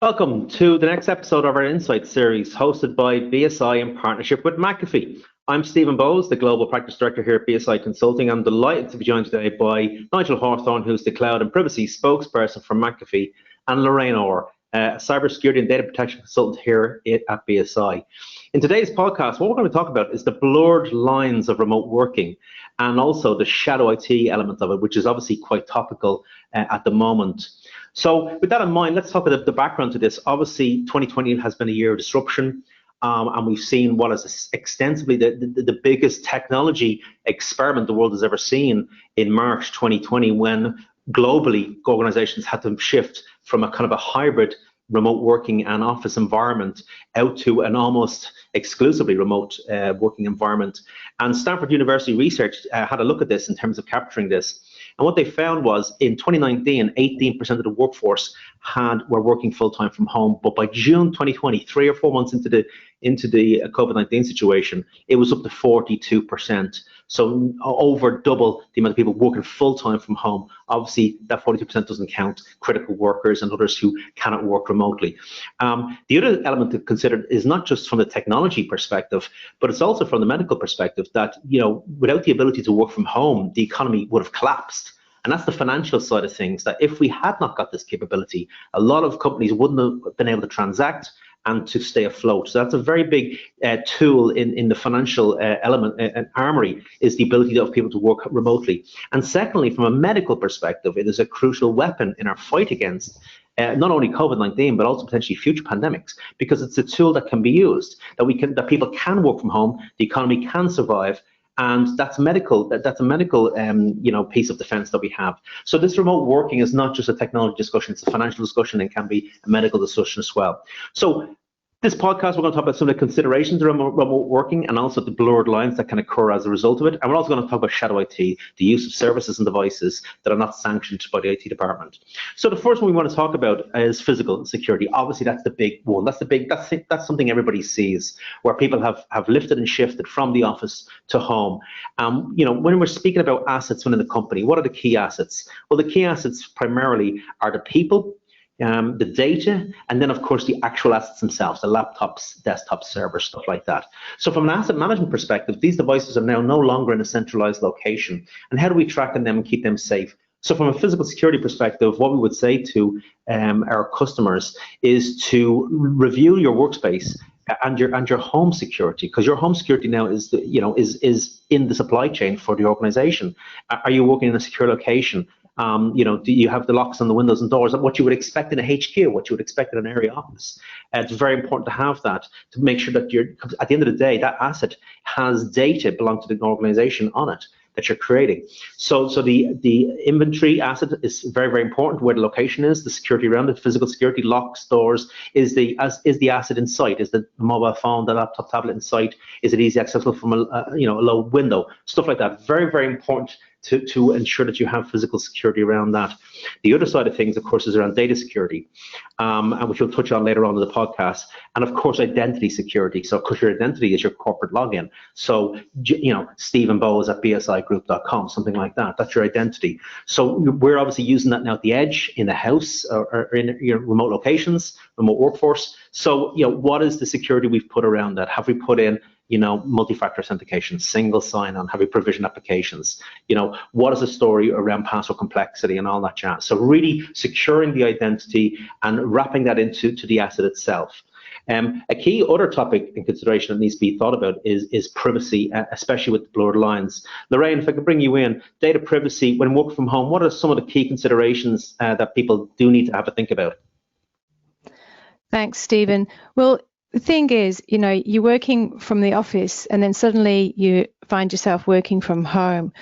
Welcome to the next episode of our Insight series, hosted by BSI in partnership with McAfee. I'm Stephen Bowles, the Global Practice Director here at BSI Consulting. I'm delighted to be joined today by Nigel Hawthorn, who's the Cloud and Privacy Spokesperson for McAfee, and Lorraine Orr, a cybersecurity and data protection consultant here at BSI. In today's podcast, what we're going to talk about is the blurred lines of remote working and also the shadow IT element of it, which is obviously quite topical at the moment. So with that in mind, let's talk about the background to this. Obviously, 2020 has been a year of disruption, and we've seen what is extensively the biggest technology experiment the world has ever seen in March 2020, when globally organizations had to shift from a kind of a hybrid remote working and office environment out to an almost exclusively remote working environment. And Stanford University research had a look at this in terms of capturing this. And what they found was in 2019, 18% of the workforce were working full-time from home. But by June 2020, 3 or 4 months into the COVID-19 situation, it was up to 42%. So over double the amount of people working full-time from home. Obviously, that 42% doesn't count critical workers and others who cannot work remotely. The other element to consider is not just from the technology perspective, but it's also from the medical perspective that, without the ability to work from home, the economy would have collapsed. And that's the financial side of things, that if we had not got this capability, a lot of companies wouldn't have been able to transact and to stay afloat. So that's a very big tool in the financial element and armory, is the ability of people to work remotely. And secondly, from a medical perspective, it is a crucial weapon in our fight against not only COVID-19, but also potentially future pandemics, because it's a tool that can be used, that people can work from home, the economy can survive. And that's a medical piece of defense that we have. So this remote working is not just a technology discussion, it's a financial discussion and can be a medical discussion as well. So this podcast, we're going to talk about some of the considerations around remote working and also the blurred lines that can occur as a result of it. And we're also going to talk about shadow IT, the use of services and devices that are not sanctioned by the IT department. So the first one we want to talk about is physical security. Obviously, that's the big one. That's something everybody sees, where people have lifted and shifted from the office to home. When we're speaking about assets within the company, what are the key assets? Well, the key assets primarily are the people, the data, and then of course the actual assets themselves, the laptops, desktop servers, stuff like that. So from an asset management perspective, these devices are now no longer in a centralized location. And how do we track them and keep them safe? So from a physical security perspective, what we would say to our customers is to review your workspace and your home security, because your home security now is in the supply chain for the organization. Are you working in a secure location? Do you have the locks on the windows and doors? What you would expect in a HQ, what you would expect in an area office. It's very important to have that, to make sure that at the end of the day, that asset has data belonging to the organization on it that you're creating. So the inventory asset is very, very important. Where the location is, the security around it, physical security, locks, doors, is the asset in sight, is the mobile phone, the laptop, tablet in sight, is it easy accessible from a low window, stuff like that. Very, very important to ensure that you have physical security around that. The other side of things, of course, is around data security, and which we'll touch on later on in the podcast. And of course, identity security. So, of course, your identity is your corporate login. So, Stephen Bowles at bsigroup.com, something like that. That's your identity. So we're obviously using that now at the edge, in the house, or in remote locations, remote workforce. So, what is the security we've put around that? Have we put in multi-factor authentication, single sign-on, have we provisioned applications? What is the story around password complexity and all that jazz? So really securing the identity and wrapping that into the asset itself. A key other topic in consideration that needs to be thought about is privacy, especially with the blurred lines. Lorraine, if I could bring you in, data privacy when working from home, what are some of the key considerations that people do need to have a think about? Thanks, Stephen. Well, the thing is, you're working from the office and then suddenly you find yourself working from home.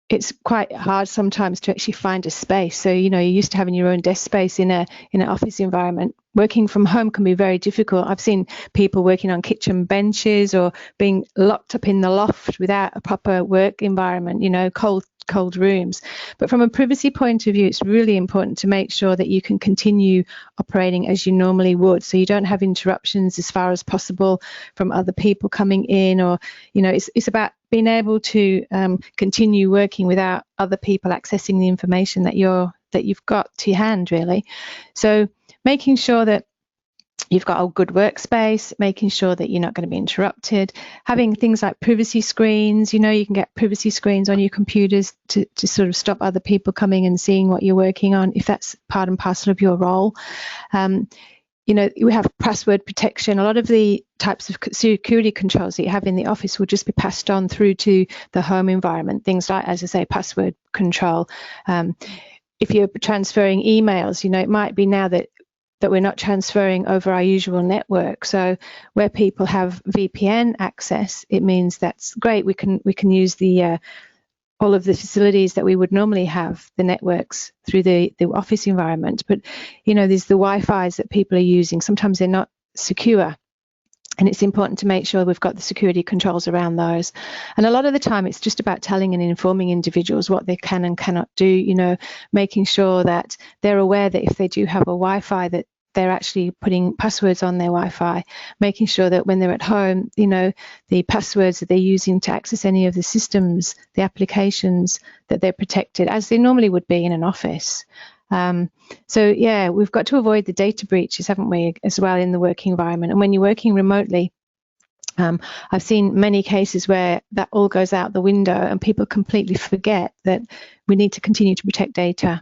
It's quite hard sometimes to actually find a space. So, you're used to having your own desk space in an office environment. Working from home can be very difficult. I've seen people working on kitchen benches or being locked up in the loft without a proper work environment, cold rooms. But from a privacy point of view, it's really important to make sure that you can continue operating as you normally would, so you don't have interruptions as far as possible from other people coming in, or it's about being able to continue working without other people accessing the information that you've got to your hand, really. So making sure that you've got a good workspace, making sure that you're not going to be interrupted, having things like privacy screens. You can get privacy screens on your computers to sort of stop other people coming and seeing what you're working on, if that's part and parcel of your role. We have password protection. A lot of the types of security controls that you have in the office will just be passed on through to the home environment. Things like, as I say, password control. If you're transferring emails, it might be now that we're not transferring over our usual network. So where people have VPN access, it means that's great. We can use the all of the facilities that we would normally have, the networks through the office environment. But, there's the Wi-Fis that people are using. Sometimes they're not secure. And it's important to make sure we've got the security controls around those. And a lot of the time, it's just about telling and informing individuals what they can and cannot do, making sure that they're aware that if they do have a Wi-Fi, that they're actually putting passwords on their Wi-Fi, making sure that when they're at home, the passwords that they're using to access any of the systems, the applications, that they're protected as they normally would be in an office. So yeah, we've got to avoid the data breaches, haven't we, as well in the working environment. And when you're working remotely, I've seen many cases where that all goes out the window and people completely forget that we need to continue to protect data.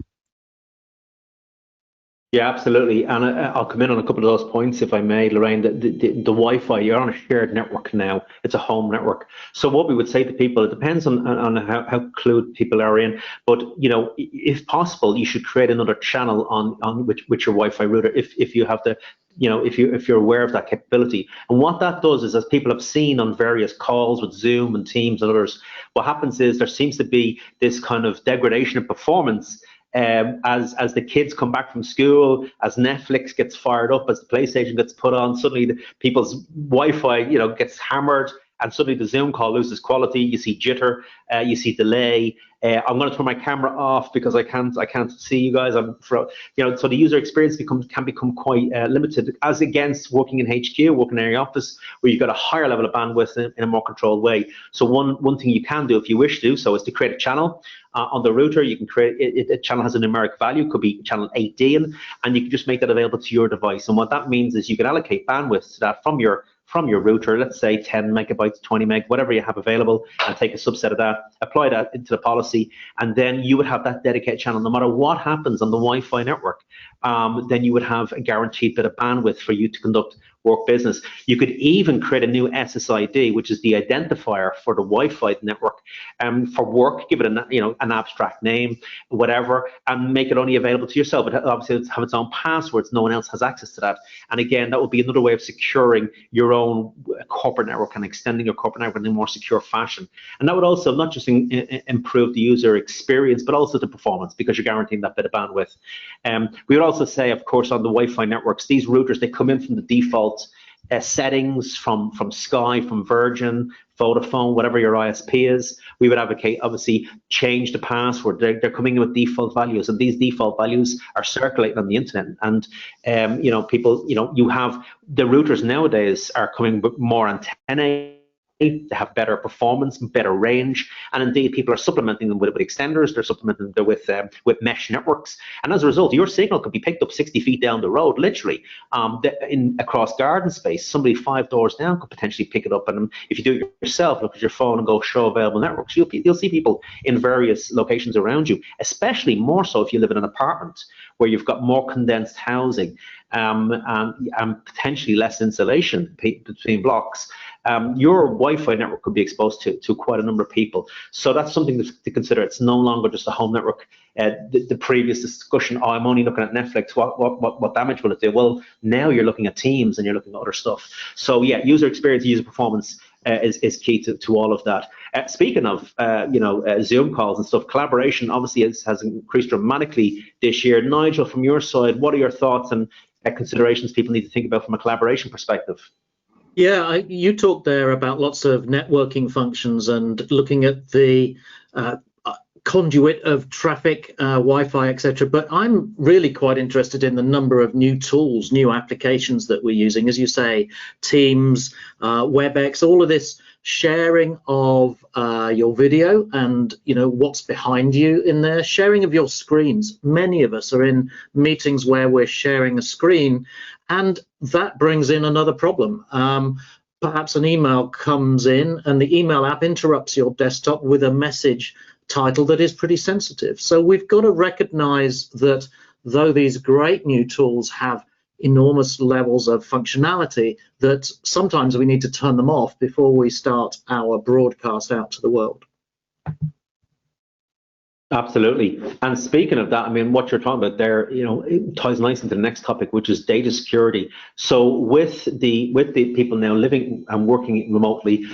Yeah, absolutely. And I'll come in on a couple of those points, if I may, Lorraine. The Wi-Fi, you're on a shared network now. It's a home network. So what we would say to people, it depends on how clued people are in. But, if possible, you should create another channel on with your Wi-Fi router if you have the, if you're aware of that capability. And what that does is, as people have seen on various calls with Zoom and Teams and others, what happens is there seems to be this kind of degradation of performance as the kids come back from school, as Netflix gets fired up, as the PlayStation gets put on, suddenly people's Wi-Fi, gets hammered, and suddenly the Zoom call loses quality. You see jitter, you see delay. I'm going to turn my camera off because I can't see you guys. So the user experience can become quite limited, as against working in HQ, working in your office, where you've got a higher level of bandwidth in a more controlled way. So one thing you can do, if you wish to do so, is to create a channel on the router. You can create a channel has a numeric value, could be channel 8D, and you can just make that available to your device. And what that means is you can allocate bandwidth to that from your router, let's say 10 megabytes, 20 meg, whatever you have available, and take a subset of that, apply that into the policy, and then you would have that dedicated channel. No matter what happens on the Wi-Fi network, then you would have a guaranteed bit of bandwidth for you to conduct work business. You could even create a new SSID, which is the identifier for the Wi-Fi network, for work. Give it an abstract name, whatever, and make it only available to yourself. But obviously, it's have its own passwords. No one else has access to that. And again, that would be another way of securing your own corporate network and extending your corporate network in a more secure fashion. And that would also not just improve the user experience, but also the performance, because you're guaranteeing that bit of bandwidth. We would also say, of course, on the Wi-Fi networks, these routers, they come in from the default settings from Sky, from Virgin, Vodafone, whatever your ISP is. We would advocate, obviously, change the password. They're coming in with default values, and these default values are circulating on the internet. And people, you have the routers nowadays are coming with more antennae. They have better performance, better range, and indeed people are supplementing them with extenders. They're supplementing them with mesh networks, and as a result, your signal could be picked up 60 feet down the road, literally, across garden space. Somebody 5 doors down could potentially pick it up, and if you do it yourself, look at your phone and go show available networks, you'll see people in various locations around you. Especially more so if you live in an apartment where you've got more condensed housing and potentially less insulation between blocks. Your Wi-Fi network could be exposed to quite a number of people. So that's something to consider. It's no longer just a home network. The previous discussion, I'm only looking at Netflix, what damage will it do? Well, now you're looking at Teams and you're looking at other stuff. So yeah, user experience, user performance is key to all of that. Speaking of Zoom calls and stuff, collaboration obviously has increased dramatically this year. Nigel, from your side, what are your thoughts and considerations people need to think about from a collaboration perspective? Yeah, you talked there about lots of networking functions and looking at the conduit of traffic, Wi-Fi, etc. But I'm really quite interested in the number of new tools, new applications that we're using. As you say, Teams, WebEx, all of this sharing of your video and what's behind you in there, sharing of your screens. Many of us are in meetings where we're sharing a screen, and that brings in another problem. Perhaps an email comes in and the email app interrupts your desktop with a message title that is pretty sensitive. So we've got to recognize that though these great new tools have enormous levels of functionality, that sometimes we need to turn them off before we start our broadcast out to the world. Absolutely. And speaking of that, I mean, what you're talking about there, it ties nicely into the next topic, which is data security. So with the people now living and working remotely,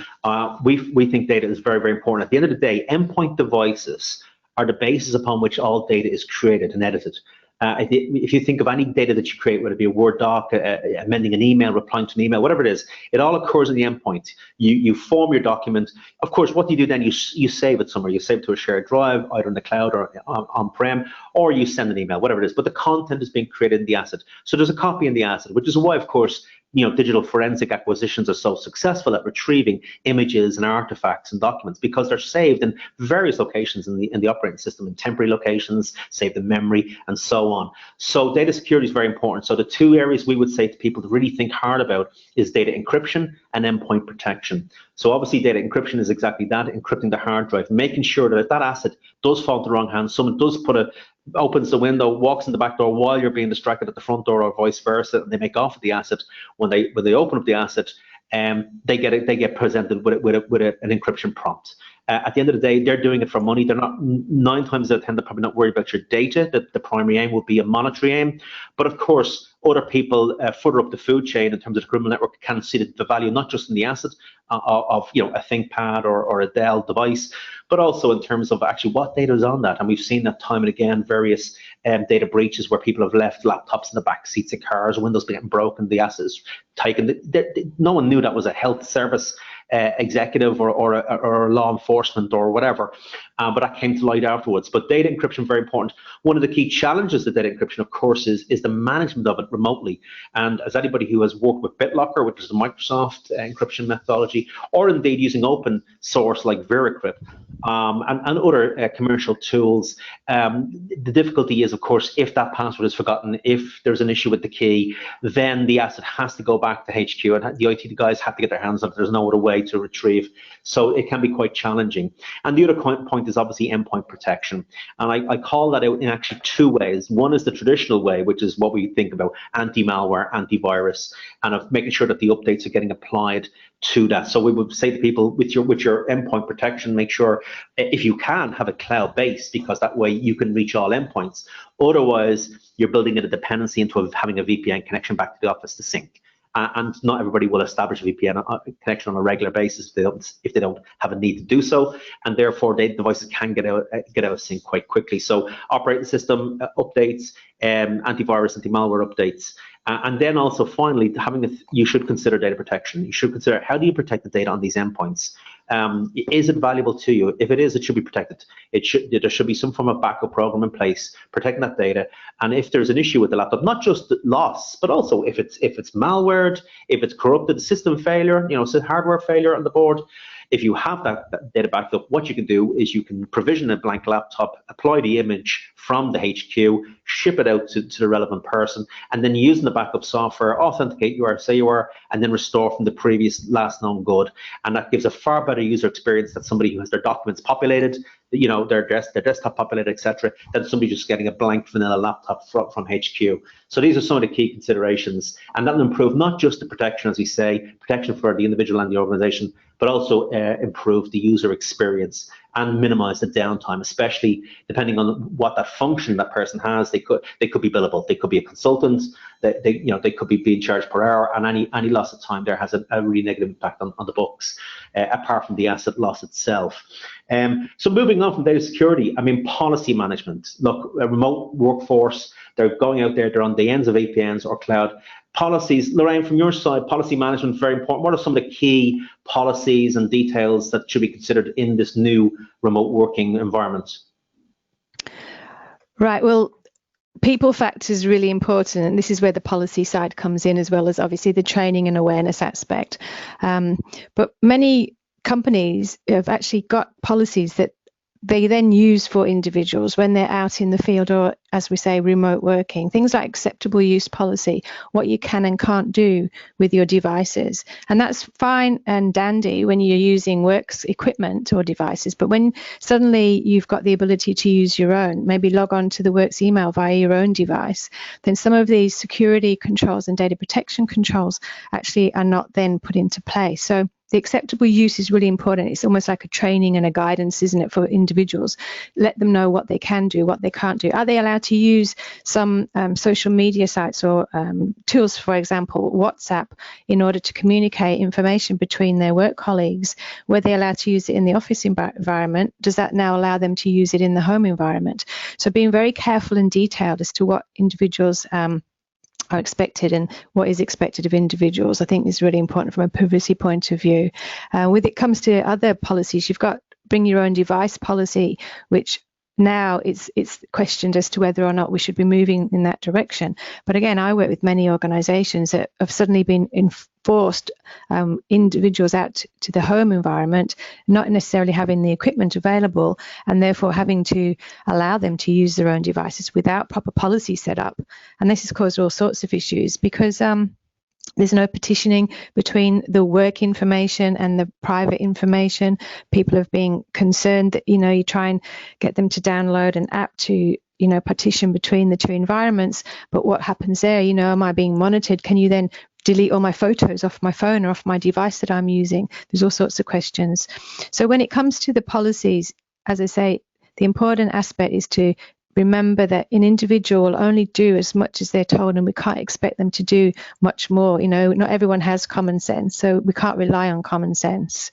we think data is very, very important. At the end of the day, endpoint devices are the basis upon which all data is created and edited. If you think of any data that you create, whether it be a Word doc, amending an email, replying to an email, whatever it is, it all occurs in the endpoint. You form your document. Of course, what do you do then? You save it somewhere. You save it to a shared drive, either in the cloud or on-prem, or you send an email, whatever it is. But the content is being created in the asset. So there's a copy in the asset, which is why, of course, digital forensic acquisitions are so successful at retrieving images and artifacts and documents, because they're saved in various locations in the operating system, in temporary locations, saved in memory, and so on. So data security is very important. So the two areas we would say to people to really think hard about is data encryption and endpoint protection. So obviously data encryption is exactly that, encrypting the hard drive, making sure that if that asset does fall into the wrong hands, someone does opens the window, walks in the back door while you're being distracted at the front door, or vice versa, and they make off with the asset. When they open up the asset, they get presented with an encryption prompt. At the end of the day, they're doing it for money. They're not, 9 times out of 10, they're probably not worried about your data. That the primary aim will be a monetary aim. But of course, other people further up the food chain in terms of the criminal network can see the value not just in the asset of a ThinkPad or a Dell device, but also in terms of actually what data is on that. And we've seen that time and again, various data breaches where people have left laptops in the back seats of cars, windows getting broken, the assets taken. No one knew that was a health service executive or a law enforcement or whatever, but that came to light afterwards. But data encryption, very important. One of the key challenges of data encryption, of course, is the management of it remotely. And as anybody who has worked with BitLocker, which is a Microsoft encryption methodology, or indeed using open source like VeraCrypt and other commercial tools, the difficulty is, of course, if that password is forgotten, if there's an issue with the key, then the asset has to go back to HQ, and the IT guys have to get their hands on it. There's no other way to retrieve. So it can be quite challenging. And the other point is obviously endpoint protection. And I call that out in actually 2 ways. One is the traditional way, which is what we think about anti-malware, antivirus, and of making sure that the updates are getting applied to that. So we would say to people, with your endpoint protection, make sure, if you can, have a cloud-based, because that way you can reach all endpoints. Otherwise, you're building in a dependency into having a VPN connection back to the office to sync. And not everybody will establish a VPN connection on a regular basis if they don't have a need to do so, and therefore devices can get out of sync quite quickly. So operating system updates, antivirus, anti-malware updates, and then also finally you should consider data protection. You should consider, how do you protect the data on these endpoints? Is it valuable to you? If it is, it should be protected. There should be some form of backup program in place protecting that data. And if there's an issue with the laptop, not just loss, but also if it's malwared, if it's corrupted, system failure, hardware failure on the board. If you have that data backed up, what you can do is you can provision a blank laptop, apply the image from the HQ, ship it out to the relevant person, and then using the backup software, authenticate say you are, and then restore from the previous last known good. And that gives a far better user experience than somebody who has their documents populated, their desktop populated, etc., than somebody just getting a blank vanilla laptop from HQ. So these are some of the key considerations, and that will improve not just the protection, as we say, protection for the individual and the organization, but also improve the user experience and minimize the downtime, especially depending on what that function that person has. They could be billable, they could be a consultant, they could be being charged per hour, and any loss of time there has a really negative impact on the books, apart from the asset loss itself. So moving on from data security, I mean, policy management. Look, a remote workforce, they're going out there, they're on the ends of VPNs or cloud. Policies, Lorraine, from your side, policy management, very important. What are some of the key policies and details that should be considered in this new remote working environment? Right, well, people factor is really important, and this is where the policy side comes in, as well as obviously the training and awareness aspect. But many companies have actually got policies that they then use for individuals when they're out in the field, or as we say, remote working. Things like acceptable use policy, what you can and can't do with your devices. And that's fine and dandy when you're using works equipment or devices, but when suddenly you've got the ability to use your own, maybe log on to the works email via your own device, then some of these security controls and data protection controls actually are not then put into place. So the acceptable use is really important. It's almost like a training and a guidance, isn't it, for individuals? Let them know what they can do, what they can't do. Are they allowed to use some social media sites or tools, for example, WhatsApp, in order to communicate information between their work colleagues? Were they allowed to use it in the office environment? Does that now allow them to use it in the home environment? So being very careful and detailed as to what individuals are expected and what is expected of individuals, I think is really important from a privacy point of view. When it comes to other policies, you've got bring your own device policy, which now it's questioned as to whether or not we should be moving in that direction. But again, I work with many organisations that have suddenly been enforced individuals out to the home environment, not necessarily having the equipment available, and therefore having to allow them to use their own devices without proper policy set up. And this has caused all sorts of issues because there's no petitioning between the work information and the private information. People have been concerned that, you try and get them to download an app to, partition between the two environments. But what happens there? Am I being monitored? Can you then delete all my photos off my phone or off my device that I'm using? There's all sorts of questions. So when it comes to the policies, as I say, the important aspect is to remember that an individual will only do as much as they're told, and we can't expect them to do much more. Not everyone has common sense, so we can't rely on common sense.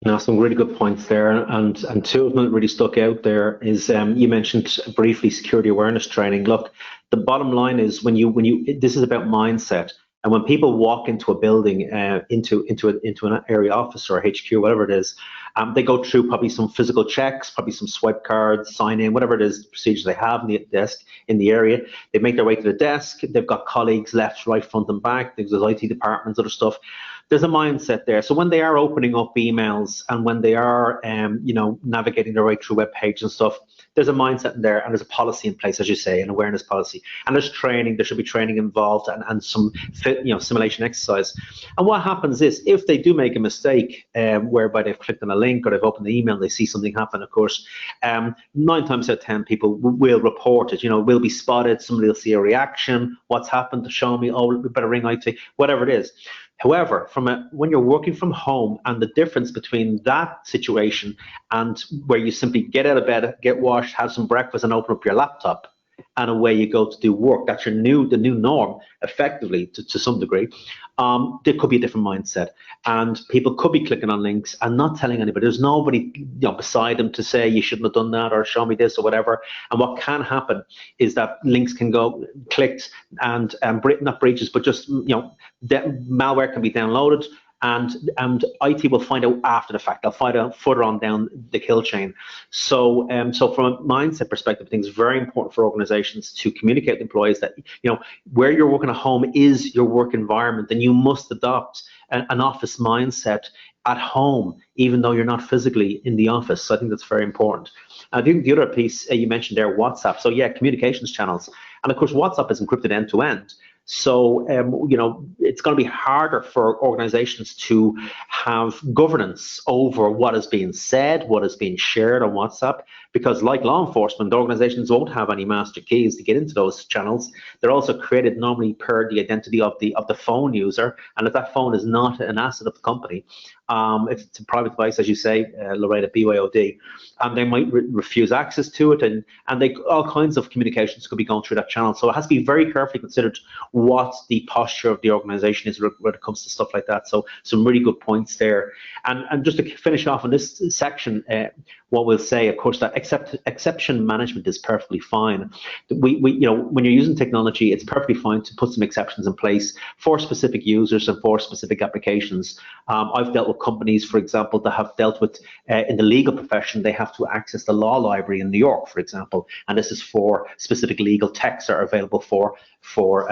Now, some really good points there, and two of them that really stuck out there is you mentioned briefly security awareness training. Look, the bottom line is when you this is about mindset. And when people walk into a building, into an area office or HQ, whatever it is, they go through probably some physical checks, probably some swipe cards, sign in, whatever it is, procedures they have in the desk in the area. They make their way to the desk. They've got colleagues left, right, front, and back. There's IT departments, other stuff. There's a mindset there. So when they are opening up emails and when they are, navigating their way through web pages and stuff, there's a mindset in there, and there's a policy in place, as you say, an awareness policy. And there's training. There should be training involved and some simulation exercise. And what happens is, if they do make a mistake, whereby they've clicked on a link or they've opened the email, they see something happen. Of course, 9 times out of 10 people will report it. Will be spotted. Somebody will see a reaction. What's happened? To show me. Oh, we better ring IT. Whatever it is. However, when you're working from home, and the difference between that situation and where you simply get out of bed, get washed, have some breakfast, and open up your laptop, and away you go to do work. That's the new norm, effectively, to some degree. There could be a different mindset, and people could be clicking on links and not telling anybody. There's nobody beside them to say you shouldn't have done that or show me this or whatever. And what can happen is that links can go clicked and not breaches, but just malware can be downloaded. And IT will find out after the fact. They'll find out further on down the kill chain. So from a mindset perspective, I think it's very important for organizations to communicate with employees that where you're working at home is your work environment, and you must adopt an office mindset at home, even though you're not physically in the office. So I think that's very important. I think the other piece you mentioned there, WhatsApp. So yeah, communications channels, and of course WhatsApp is encrypted end to end. So, it's going to be harder for organizations to have governance over what is being said, what is being shared on WhatsApp, because like law enforcement, organizations won't have any master keys to get into those channels. They're also created normally per the identity of the phone user. And if that phone is not an asset of the company, if it's a private device, as you say, Lorraine, BYOD, they might refuse access to it, and all kinds of communications could be going through that channel. So it has to be very carefully considered what the posture of the organization is when it comes to stuff like that. So some really good points there. And just to finish off on this section, what we'll say, of course, that exception management is perfectly fine. When you're using technology, it's perfectly fine to put some exceptions in place for specific users and for specific applications. I've dealt with companies, for example, that have dealt with in the legal profession, they have to access the law library in New York, for example, and this is for specific legal texts that are available for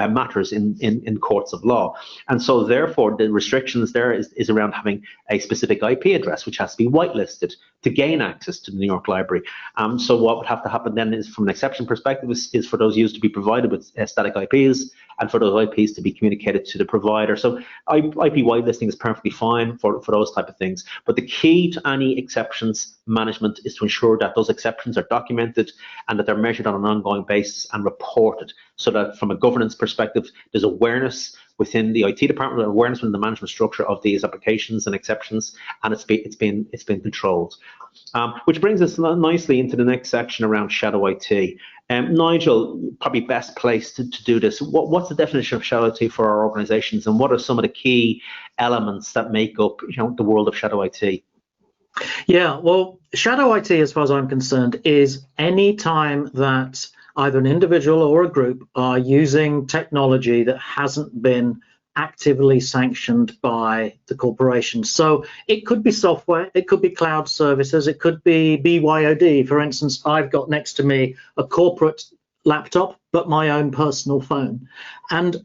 matters in courts of law. And so therefore the restrictions there is around having a specific IP address, which has to be whitelisted to gain access to the New York library. So what would have to happen then is, from an exception perspective, is for those users to be provided with static IPs, and for those IPs to be communicated to the provider. So IP whitelisting is perfectly fine for those type of things. But the key to any exceptions management is to ensure that those exceptions are documented and that they're measured on an ongoing basis and reported, so that from a governance perspective, there's awareness within the IT department, awareness within the management structure of these applications and exceptions, and it's been controlled. Which brings us nicely into the next section around shadow IT. Nigel, probably best placed to do this. What's the definition of shadow IT for our organizations, and what are some of the key elements that make up the world of shadow IT? Yeah, well, shadow IT, as far as I'm concerned, is any time that either an individual or a group are using technology that hasn't been actively sanctioned by the corporation. So it could be software, it could be cloud services, it could be BYOD. For instance, I've got next to me a corporate laptop, but my own personal phone. And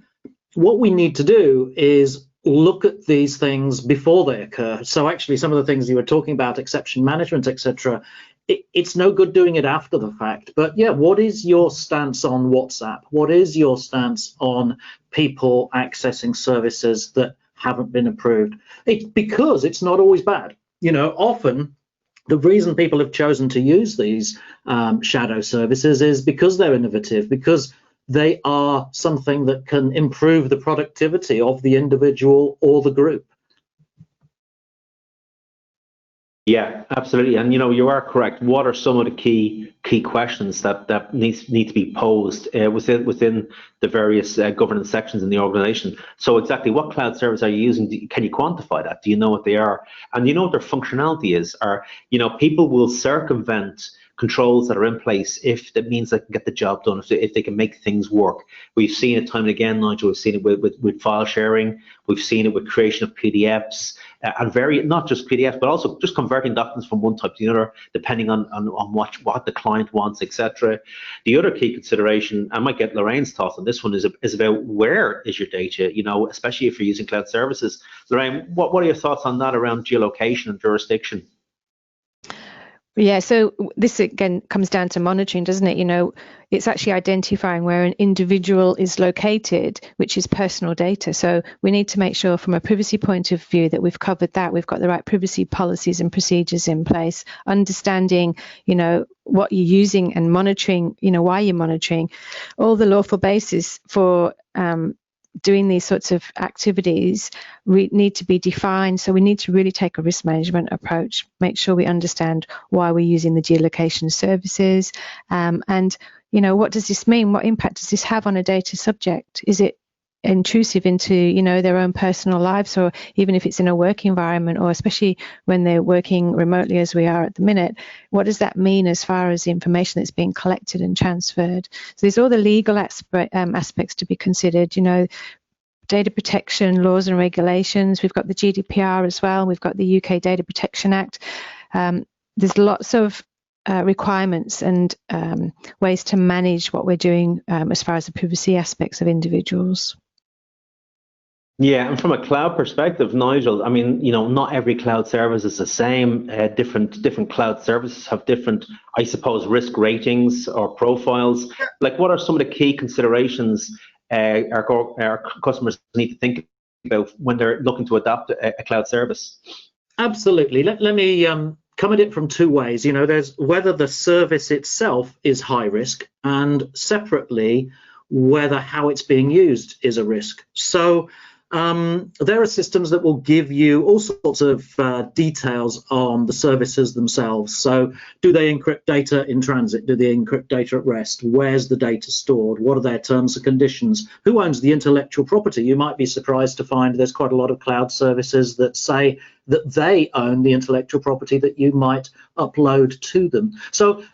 what we need to do is look at these things before they occur. So actually, some of the things you were talking about, exception management, etc., it's no good doing it after the fact. But yeah, what is your stance on WhatsApp? What is your stance on people accessing services that haven't been approved? Because it's not always bad. Often the reason people have chosen to use these shadow services is because they're innovative, because they are something that can improve the productivity of the individual or the group. Yeah, absolutely. And you are correct. What are some of the key questions that need to be posed within the various governance sections in the organization? So exactly what cloud service are you using? Can you quantify that? Do you know what they are? And do you know what their functionality is? Or people will circumvent controls that are in place if that means they can get the job done, if they can make things work. We've seen it time and again, Nigel. We've seen it with file sharing. We've seen it with creation of PDFs, and not just PDFs, but also just converting documents from one type to the other, depending on what the client wants, etc. The other key consideration, I might get Lorraine's thoughts on this one, is about where is your data, especially if you're using cloud services. Lorraine, what are your thoughts on that around geolocation and jurisdiction? Yeah, so this again comes down to monitoring, doesn't it? It's actually identifying where an individual is located, which is personal data. So we need to make sure from a privacy point of view that we've covered that, we've got the right privacy policies and procedures in place, understanding, what you're using and monitoring, why you're monitoring, all the lawful basis for doing these sorts of activities need to be defined. So we need to really take a risk management approach, make sure we understand why we're using the geolocation services, and what does this mean? What impact does this have on a data subject? Is it intrusive into their own personal lives, or even if it's in a work environment, or especially when they're working remotely as we are at the minute, what does that mean as far as the information that's being collected and transferred? So there's all the legal aspects to be considered, data protection laws and regulations. We've got the GDPR as well. We've got the UK Data Protection Act. There's lots of requirements and ways to manage what we're doing as far as the privacy aspects of individuals. Yeah, and from a cloud perspective, Nigel, I mean, not every cloud service is the same. Different cloud services have different, I suppose, risk ratings or profiles. Like, what are some of the key considerations our customers need to think about when they're looking to adopt a cloud service? Absolutely. Let me come at it from two ways. There's whether the service itself is high risk, and separately, whether how it's being used is a risk. So there are systems that will give you all sorts of details on the services themselves. So do they encrypt data in transit? Do they encrypt data at rest? Where's the data stored? What are their terms and conditions? Who owns the intellectual property? You might be surprised to find there's quite a lot of cloud services that say that they own the intellectual property that you might upload to them. So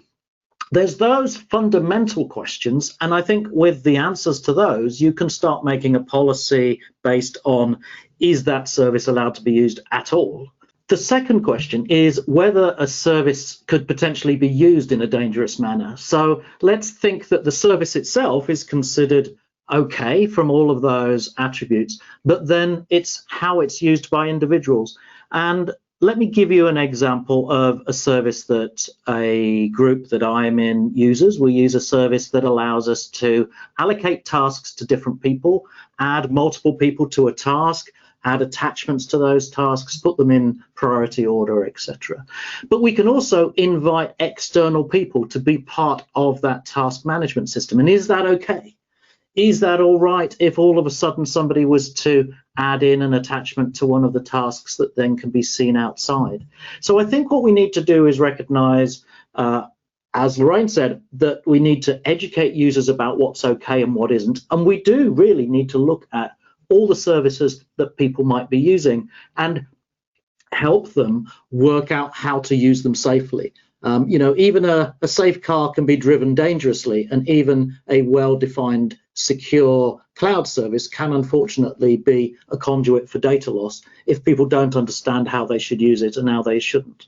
there's those fundamental questions, and I think with the answers to those, you can start making a policy based on, is that service allowed to be used at all? The second question is whether a service could potentially be used in a dangerous manner. So let's think that the service itself is considered okay from all of those attributes, but then it's how it's used by individuals. And let me give you an example of a service that a group that I'm in uses. We use a service that allows us to allocate tasks to different people, add multiple people to a task, add attachments to those tasks, put them in priority order, etc. But we can also invite external people to be part of that task management system. And is that okay? Is that all right if all of a sudden somebody was to add in an attachment to one of the tasks that then can be seen outside? So I think what we need to do is recognize, as Lorraine said, that we need to educate users about what's okay and what isn't. And we do really need to look at all the services that people might be using and help them work out how to use them safely. You know, even a safe car can be driven dangerously, and even a well-defined secure cloud service can unfortunately be a conduit for data loss if people don't understand how they should use it and how they shouldn't.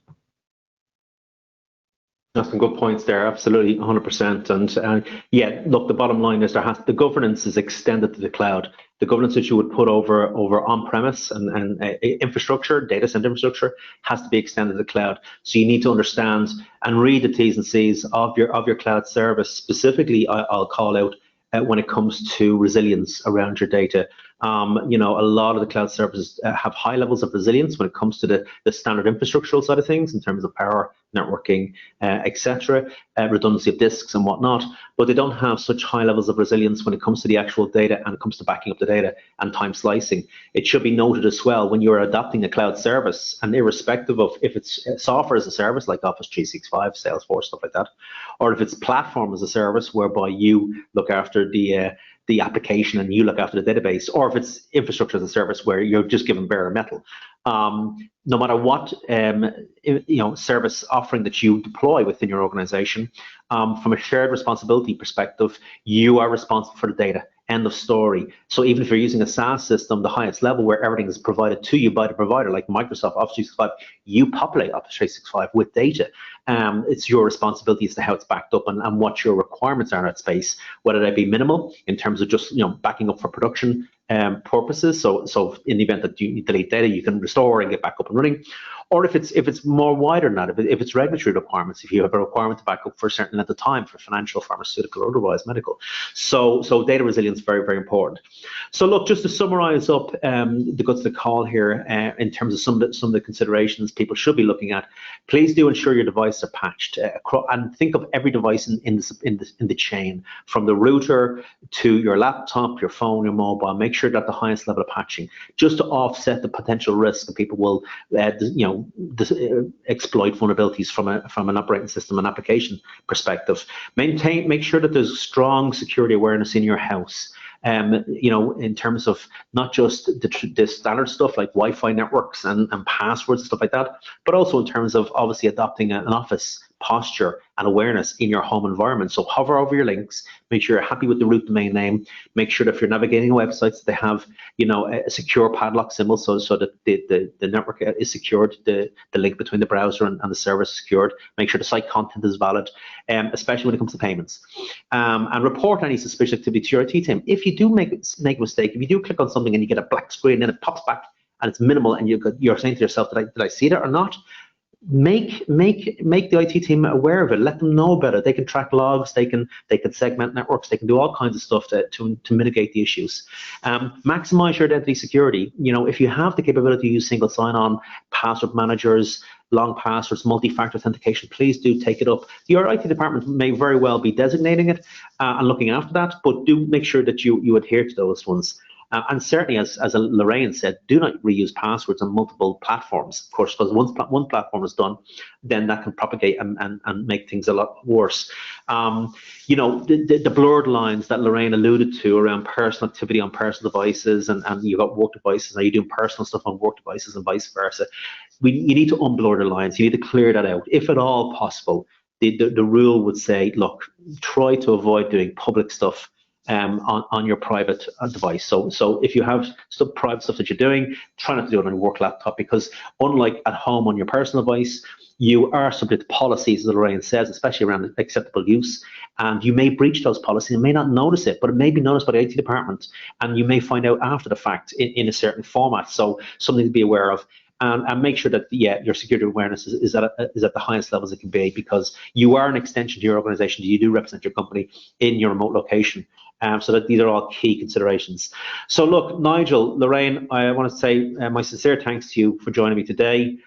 That's some good points there, absolutely, 100%. And yeah, look, the bottom line is the governance is extended to the cloud. The governance that you would put over on-premise and infrastructure, data center infrastructure, has to be extended to the cloud. So you need to understand and read the T's and C's of your cloud service. Specifically, I'll call out when it comes to resilience around your data. You know, a lot of the cloud services have high levels of resilience when it comes to the standard infrastructural side of things in terms of power, networking, etc., redundancy of disks and whatnot, but they don't have such high levels of resilience when it comes to the actual data and it comes to backing up the data and time slicing. It should be noted as well when you're adopting a cloud service, and irrespective of if it's software as a service like Office 365, Salesforce, stuff like that, or if it's platform as a service whereby you look after the application and you look after the database, or if it's infrastructure as a service where you're just given bare metal. No matter what service offering that you deploy within your organization, from a shared responsibility perspective, you are responsible for the data. End of story. So even if you're using a SaaS system, the highest level where everything is provided to you by the provider, like Microsoft Office 365, you populate Office 365 with data. It's your responsibility as to how it's backed up and what your requirements are in that space, whether they be minimal in terms of just backing up for production purposes. So in the event that you delete data, you can restore and get back up and running. Or if it's more wider than that, if it's regulatory requirements, if you have a requirement to back up for a certain length of time for financial, pharmaceutical, or otherwise medical. So data resilience, very, very important. So look, just to summarize up the guts of the call here in terms of some of the considerations people should be looking at, please do ensure your devices are patched and think of every device in the chain, from the router to your laptop, your phone, your mobile. Make sure that the highest level of patching, just to offset the potential risk that people will exploit vulnerabilities from an operating system and application perspective. Make sure that there's strong security awareness in your house. In terms of not just the standard stuff like Wi-Fi networks and passwords and stuff like that, but also in terms of obviously adopting an Office posture and awareness in your home environment. So hover over your links, make sure you're happy with the root domain name, make sure that if you're navigating websites, they have a secure padlock symbol so that the network is secured, the link between the browser and the server is secured. Make sure the site content is valid, especially when it comes to payments. And report any suspicious activity to your IT team. If you do make a mistake, if you do click on something and you get a black screen and it pops back and it's minimal and you're saying to yourself, did I see that or not? Make the IT team aware of it. Let them know about it. They can track logs. They can segment networks. They can do all kinds of stuff to mitigate the issues. Maximize your identity security. If you have the capability to use single sign-on, password managers, long passwords, multi-factor authentication, please do take it up. Your IT department may very well be designating it and looking after that, but do make sure that you adhere to those ones. And certainly, as Lorraine said, do not reuse passwords on multiple platforms. Of course, because once one platform is done, then that can propagate and make things a lot worse. The blurred lines that Lorraine alluded to around personal activity on personal devices and you've got work devices, now you're doing personal stuff on work devices and vice versa. You need to unblur the lines. You need to clear that out, if at all possible. The rule would say, look, try to avoid doing public stuff on your private device. So if you have some private stuff that you're doing, try not to do it on your work laptop, because unlike at home on your personal device, you are subject to policies, as Lorraine says, especially around acceptable use, and you may breach those policies and may not notice it, but it may be noticed by the IT department, and you may find out after the fact in a certain format. So something to be aware of. And make sure that your security awareness is at the highest levels it can be, because you are an extension to your organization. You do represent your company in your remote location. So that these are all key considerations. So look, Nigel, Lorraine, I want to say my sincere thanks to you for joining me today.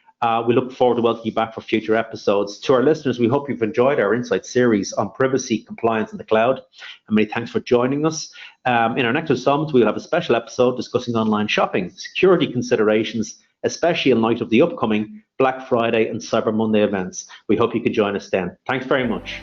We look forward to welcoming you back for future episodes. To our listeners, we hope you've enjoyed our Insight series on privacy, compliance, and the cloud. And many thanks for joining us. In our next installment, we'll have a special episode discussing online shopping, security considerations, especially in light of the upcoming Black Friday and Cyber Monday events. We hope you can join us then. Thanks very much.